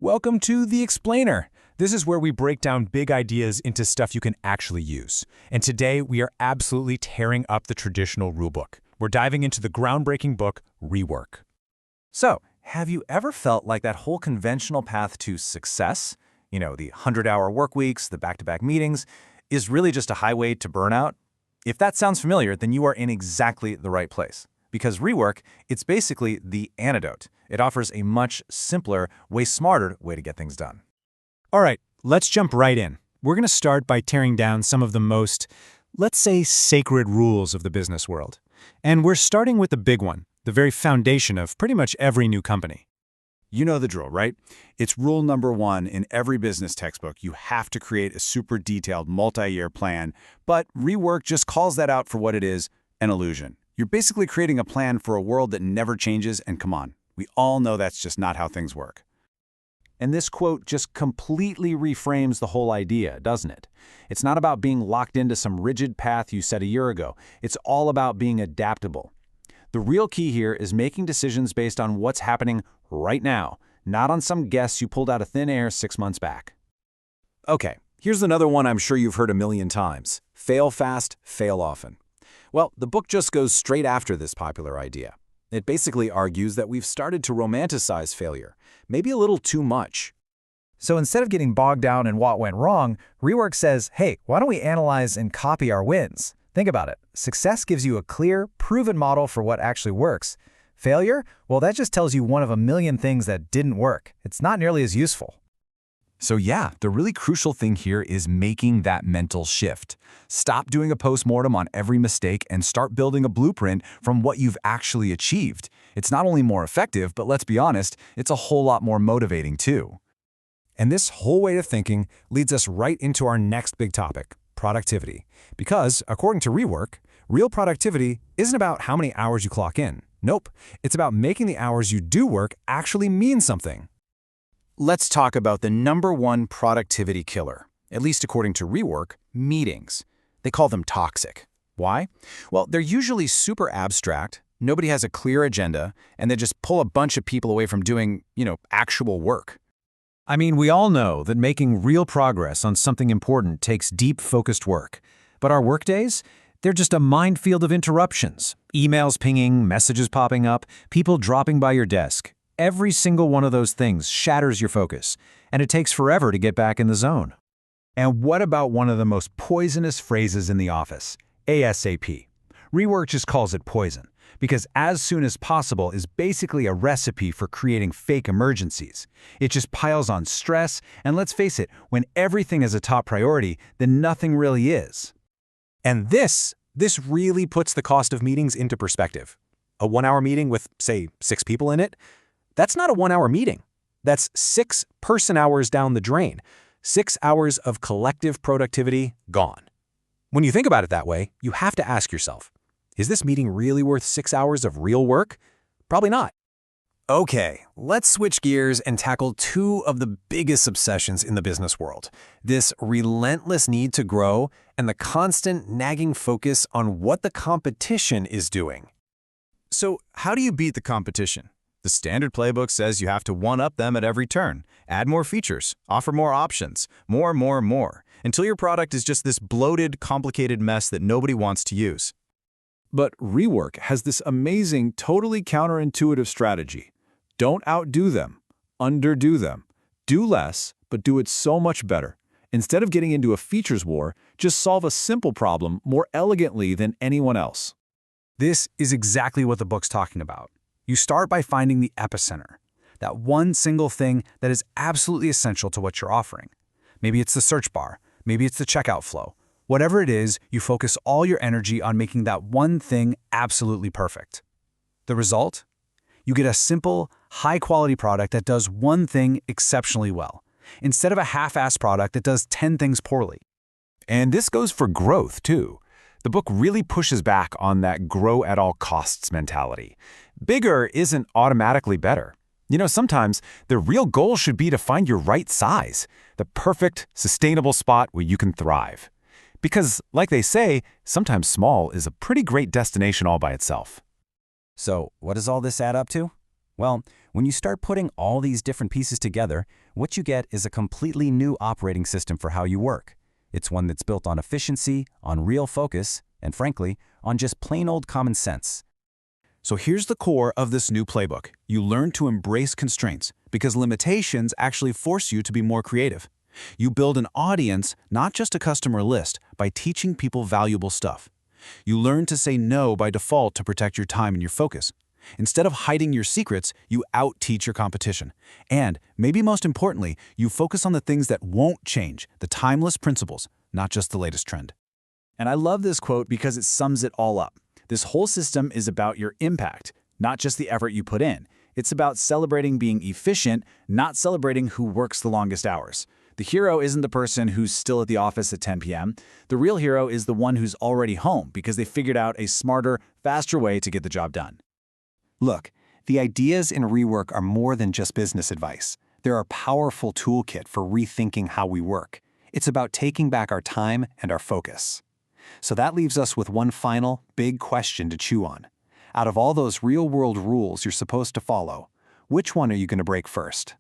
Welcome to The Explainer. This is where we break down big ideas into stuff you can actually use. And today we are absolutely tearing up the traditional rulebook. We're diving into the groundbreaking book, Rework. So, have you ever felt like that whole conventional path to success, the 100-hour work weeks, the back-to-back meetings, is really just a highway to burnout? If that sounds familiar, then you are in exactly the right place. Because Rework, it's basically the antidote. It offers a much simpler, way smarter way to get things done. All right, let's jump right in. We're going to start by tearing down some of the most, let's say, sacred rules of the business world. And we're starting with the big one, the very foundation of pretty much every new company. You know the drill, right? It's rule number one in every business textbook. You have to create a super detailed multi-year plan, but Rework just calls that out for what it is, an illusion. You're basically creating a plan for a world that never changes, and come on, we all know that's just not how things work. And this quote just completely reframes the whole idea, doesn't it? It's not about being locked into some rigid path you set a year ago. It's all about being adaptable. The real key here is making decisions based on what's happening right now, not on some guess you pulled out of thin air 6 months back. Okay, here's another one I'm sure you've heard a million times. Fail fast, fail often. Well, the book just goes straight after this popular idea. It basically argues that we've started to romanticize failure, maybe a little too much. So instead of getting bogged down in what went wrong, Rework says, hey, why don't we analyze and copy our wins? Think about it. Success gives you a clear, proven model for what actually works. Failure? Well, that just tells you one of a million things that didn't work. It's not nearly as useful. So yeah, the really crucial thing here is making that mental shift. Stop doing a postmortem on every mistake and start building a blueprint from what you've actually achieved. It's not only more effective, but let's be honest, it's a whole lot more motivating too. And this whole way of thinking leads us right into our next big topic, productivity. Because, according to Rework, real productivity isn't about how many hours you clock in. Nope, it's about making the hours you do work actually mean something. Let's talk about the number one productivity killer, at least according to Rework, meetings. They call them toxic. Why? Well, they're usually super abstract, nobody has a clear agenda, and they just pull a bunch of people away from doing, actual work. I mean, we all know that making real progress on something important takes deep, focused work. But our workdays? They're just a minefield of interruptions. Emails pinging, messages popping up, people dropping by your desk. Every single one of those things shatters your focus, and it takes forever to get back in the zone. And what about one of the most poisonous phrases in the office, ASAP? Rework just calls it poison, because as soon as possible is basically a recipe for creating fake emergencies. It just piles on stress, and let's face it, when everything is a top priority, then nothing really is. And this really puts the cost of meetings into perspective. A 1-hour meeting with, say, 6 people in it? That's not a 1-hour meeting. That's 6 person-hours down the drain. 6 hours of collective productivity gone. When you think about it that way, you have to ask yourself, is this meeting really worth 6 hours of real work? Probably not. Okay, let's switch gears and tackle 2 of the biggest obsessions in the business world. This relentless need to grow and the constant nagging focus on what the competition is doing. So how do you beat the competition? The standard playbook says you have to one-up them at every turn, add more features, offer more options, more, until your product is just this bloated, complicated mess that nobody wants to use. But Rework has this amazing, totally counterintuitive strategy. Don't outdo them, underdo them. Do less, but do it so much better. Instead of getting into a features war, just solve a simple problem more elegantly than anyone else. This is exactly what the book's talking about. You start by finding the epicenter, that one single thing that is absolutely essential to what you're offering. Maybe it's the search bar, maybe it's the checkout flow. Whatever it is, you focus all your energy on making that one thing absolutely perfect. The result? You get a simple, high-quality product that does one thing exceptionally well, instead of a half-assed product that does 10 things poorly. And this goes for growth, too. The book really pushes back on that grow-at-all-costs mentality. Bigger isn't automatically better. Sometimes the real goal should be to find your right size, the perfect, sustainable spot where you can thrive. Because, like they say, sometimes small is a pretty great destination all by itself. So, what does all this add up to? Well, When you start putting all these different pieces together, what you get is a completely new operating system for how you work. It's one that's built on efficiency, on real focus, and frankly, on just plain old common sense. So here's the core of this new playbook. You learn to embrace constraints because limitations actually force you to be more creative. You build an audience, not just a customer list, by teaching people valuable stuff. You learn to say no by default to protect your time and your focus. Instead of hiding your secrets, you out-teach your competition. And, maybe most importantly, you focus on the things that won't change, the timeless principles, not just the latest trend. And I love this quote because it sums it all up. This whole system is about your impact, not just the effort you put in. It's about celebrating being efficient, not celebrating who works the longest hours. The hero isn't the person who's still at the office at 10 p.m. The real hero is the one who's already home because they figured out a smarter, faster way to get the job done. Look, the ideas in Rework are more than just business advice. They're a powerful toolkit for rethinking how we work. It's about taking back our time and our focus. So that leaves us with one final, big question to chew on. Out of all those real-world rules you're supposed to follow, which one are you going to break first?